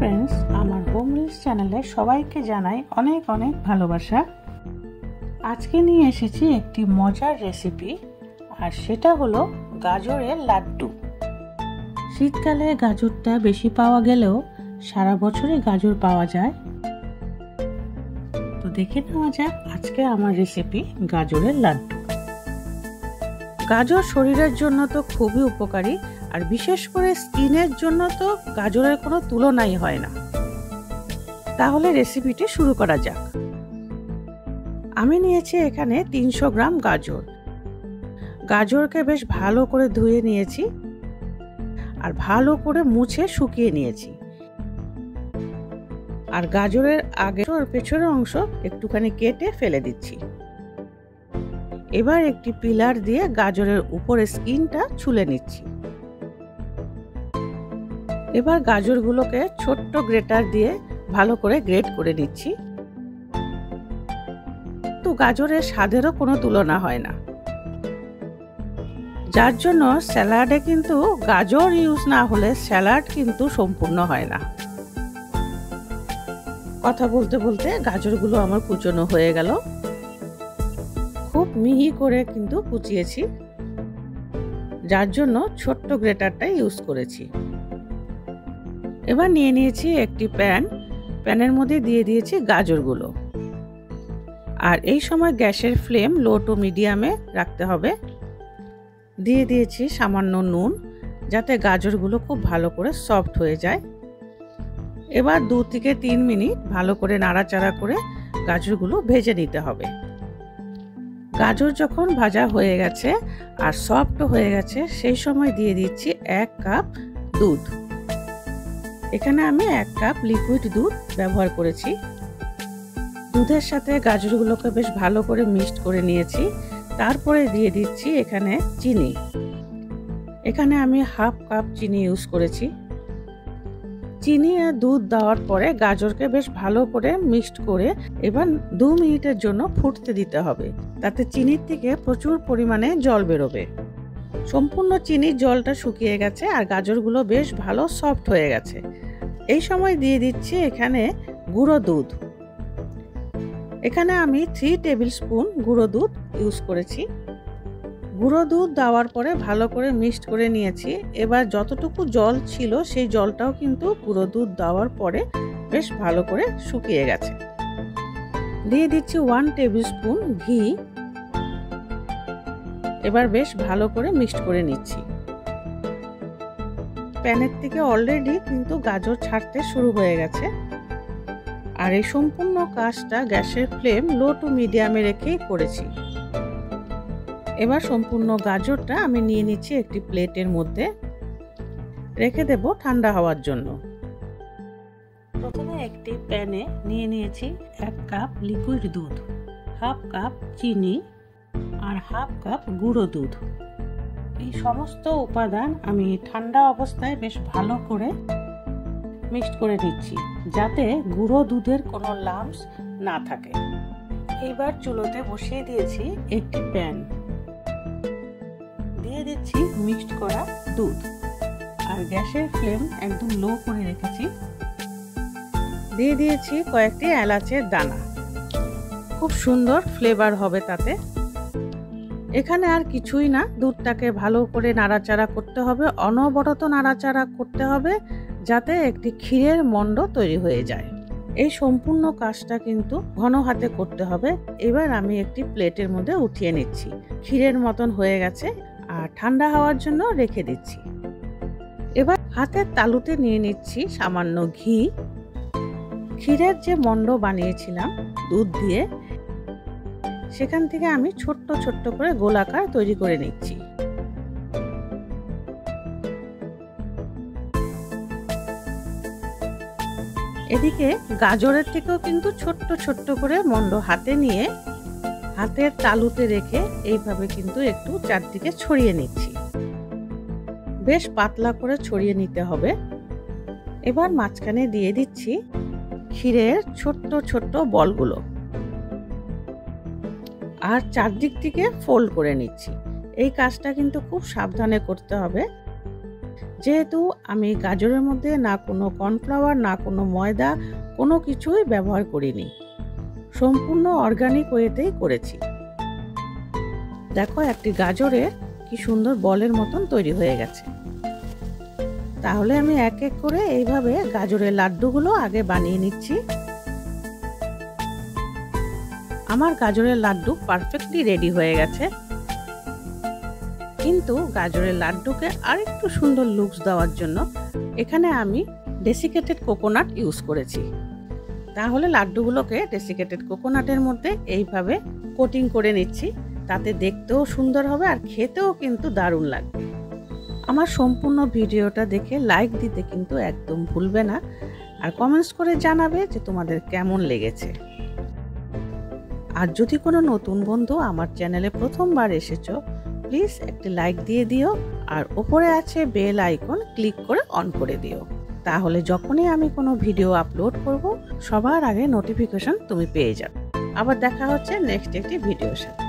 Friends আমার home reels চ্যানেলে সবাইকে জানাই অনেক অনেক ভালোবাসা। আজকে নিয়ে এসেছি একটি মজার রেসিপি, আর সেটা হলো গাজরের লাড্ডু। শীতকালে গাজরটা বেশি পাওয়া গেলেও সারা বছরই গাজর পাওয়া যায়। তো দেখে নেওয়া যাক আজকে আমার রেসিপি গাজরের লাড্ডু। গাজর শরীরের জন্য তো খুবই উপকারী, আর বিশেষ করে স্কিনের জন্য তো গাজরের কোনো তুলনাই হয় না। তাহলে রেসিপিটি শুরু করা যাক। আমি নিয়েছি এখানে 300 গ্রাম গাজর। গাজরকে বেশ ভালো করে ধুয়ে নিয়েছি আর ভালো করে মুছে শুকিয়ে নিয়েছি। আর গাজরের আগের আর পেছনের অংশ একটুখানি কেটে ফেলে দিচ্ছি। এবার একটি পিলার দিয়ে গাজরের উপরে স্কিনটা ছুলে নিচ্ছি। এবার গাজরগুলোকে ছোট্ট গ্রেটার দিয়ে ভালো করে গ্রেট করে নিচ্ছি। তো গাজরের স্বাদেরও কোনো তুলনা হয় না, যার জন্য স্যালাডে কিন্তু গাজর ইউজ না হলে স্যালাড কিন্তু সম্পূর্ণ হয় না। কথা বলতে বলতে গাজরগুলো আমার কুচনো হয়ে গেল। খুব মিহি করে কিন্তু কুচিয়েছি, যার জন্য ছোট্ট গ্রেটারটা ইউজ করেছি। এবার নিয়ে নিয়েছি একটি প্যানের মধ্যে দিয়ে দিয়েছি গাজরগুলো। আর এই সময় গ্যাসের ফ্লেম লো টু মিডিয়ামে রাখতে হবে। দিয়ে দিয়েছি সামান্য নুন, যাতে গাজরগুলো খুব ভালো করে সফট হয়ে যায়। এবার 2 থেকে 3 মিনিট ভালো করে নাড়াচাড়া করে গাজরগুলো ভেজে নিতে হবে। গাজর যখন ভাজা হয়ে গেছে আর সফট হয়ে গেছে, সেই সময় দিয়ে দিচ্ছি 1 কাপ দুধ। এখানে আমি 1 কাপ লিকুইড দুধ ব্যবহার করেছি। দুধের সাথে গাজরগুলোকে বেশ ভালো করে মিক্সড করে নিয়েছি। তারপরে দিয়ে দিচ্ছি এখানে চিনি। এখানে আমি 1/2 কাপ চিনি ইউজ করেছি। চিনি আর দুধ দেওয়ার পরে গাজরকে বেশ ভালো করে মিক্সড করে এবার 2 মিনিটের জন্য ফুটতে দিতে হবে, তাতে চিনির থেকে প্রচুর পরিমাণে জল বেরোবে। সম্পূর্ণ চিনির জলটা শুকিয়ে গেছে আর গাজরগুলো বেশ ভালো সফট হয়ে গেছে। এই সময় দিয়ে দিচ্ছি এখানে গুঁড়ো দুধ। এখানে আমি 3 টেবিল স্পুন গুঁড়ো দুধ ইউজ করেছি। গুঁড়ো দুধ দেওয়ার পরে ভালো করে মিক্সড করে নিয়েছি। এবার যতটুকু জল ছিল সেই জলটাও কিন্তু গুঁড়ো দুধ দেওয়ার পরে বেশ ভালো করে শুকিয়ে গেছে। দিয়ে দিচ্ছি 1 টেবিল স্পুন ঘি। এবার বেশ ভালো করে মিক্সড করে নিচ্ছি। প্যানের থেকে অলরেডি কিন্তু গাজর ছাড়তে শুরু হয়ে গেছে। আর এই সম্পূর্ণ কাজটা গ্যাসের ফ্লেম লো টু মিডিয়ামে রেখেই করেছি। এবার সম্পূর্ণ গাজরটা আমি নিয়ে নিচ্ছি একটি প্লেটের মধ্যে, রেখে দেব ঠান্ডা হওয়ার জন্য। প্রথমে একটি প্যানে নিয়ে নিয়েছি 1 কাপ লিকুইড দুধ, 1/2 কাপ চিনি আর 1/2 কাপ গুঁড়ো দুধ। এই সমস্ত উপাদান আমি ঠান্ডা অবস্থায় বেশ ভালো করে মিক্সড করে নিচ্ছি, যাতে গুঁড়ো দুধের কোনো লাম্পস না থাকে। এবার চুলোতে বসিয়ে দিয়েছি একটি প্যান। দিয়ে দিচ্ছি মিক্সড করা দুধ আর গ্যাসের ফ্লেম একদম লো করে রেখেছি। দিয়ে দিয়েছি কয়েকটি এলাচের দানা, খুব সুন্দর ফ্লেভার হবে তাতে। এখানে আর কিছুই না, দুধটাকে ভালো করে নাড়াচাড়া করতে হবে, অনবরত নাড়াচাড়া করতে হবে, যাতে একটি ক্ষীরের মণ্ড তৈরি হয়ে যায়। এই সম্পূর্ণ কাজটা কিন্তু ঘন হাতে করতে হবে। এবার আমি একটি প্লেটের মধ্যে উঠিয়ে নিচ্ছি। ক্ষীরের মতন হয়ে গেছে আর ঠান্ডা হওয়ার জন্য রেখে দিচ্ছি। এবার হাতের তালুতে নিয়ে নিচ্ছি সামান্য ঘি। ক্ষীরের যে মণ্ড বানিয়েছিলাম দুধ দিয়ে, সেখান থেকে আমি ছোট্ট ছোট্ট করে গোলাকার তৈরি করে নিচ্ছি। এদিকে গাজরের থেকেও কিন্তু ছোট্ট ছোট্ট করে মণ্ড হাতে নিয়ে হাতের তালুতে রেখে এইভাবে কিন্তু একটু চারদিকে ছড়িয়ে নিচ্ছি। বেশ পাতলা করে ছড়িয়ে নিতে হবে। এবার মাঝখানে দিয়ে দিচ্ছি ক্ষীরের ছোট্ট ছোট্ট বলগুলো আর চারদিক থেকে ফোল্ড করে নিচ্ছি। এই কাজটা কিন্তু খুব সাবধানে করতে হবে, যেহেতু আমি গাজরের মধ্যে না কোনো কর্নফ্লাওয়ার না কোনো ময়দা কোনো কিছুই ব্যবহার করিনি, সম্পূর্ণ অর্গানিক ওয়েতেই করেছি। দেখো একটি গাজরের কি সুন্দর বলের মতন তৈরি হয়ে গেছে। তাহলে আমি এক এক করে এইভাবে গাজরের লাড্ডুগুলো আগে বানিয়ে নিচ্ছি। আমার গাজরের লাড্ডু পারফেক্টলি রেডি হয়ে গেছে, কিন্তু গাজরের লাড্ডুকে আরেকটু সুন্দর লুকস দেওয়ার জন্য এখানে আমি ডেসিকেটেড কোকোনাট ইউজ করেছি। তাহলে লাড্ডুগুলোকে ডেসিকেটেড কোকোনাটের মধ্যে এইভাবে কোটিং করে নিচ্ছি, তাতে দেখতেও সুন্দর হবে আর খেতেও কিন্তু দারুণ লাগবে। আমার সম্পূর্ণ ভিডিওটা দেখে লাইক দিতে কিন্তু একদম ভুলবে না, আর কমেন্টস করে জানাবে যে তোমাদের কেমন লেগেছে। আর যদি কোনো নতুন বন্ধু আমার চ্যানেলে প্রথমবার এসেছো, প্লিজ একটি লাইক দিয়ে দিও, আর ওপরে আছে বেল আইকন, ক্লিক করে অন করে দিও। তাহলে যখনই আমি কোনো ভিডিও আপলোড করব সবার আগে নোটিফিকেশন তুমি পেয়ে যাবে। আবার দেখা হচ্ছে নেক্সট একটি ভিডিওর সাথে।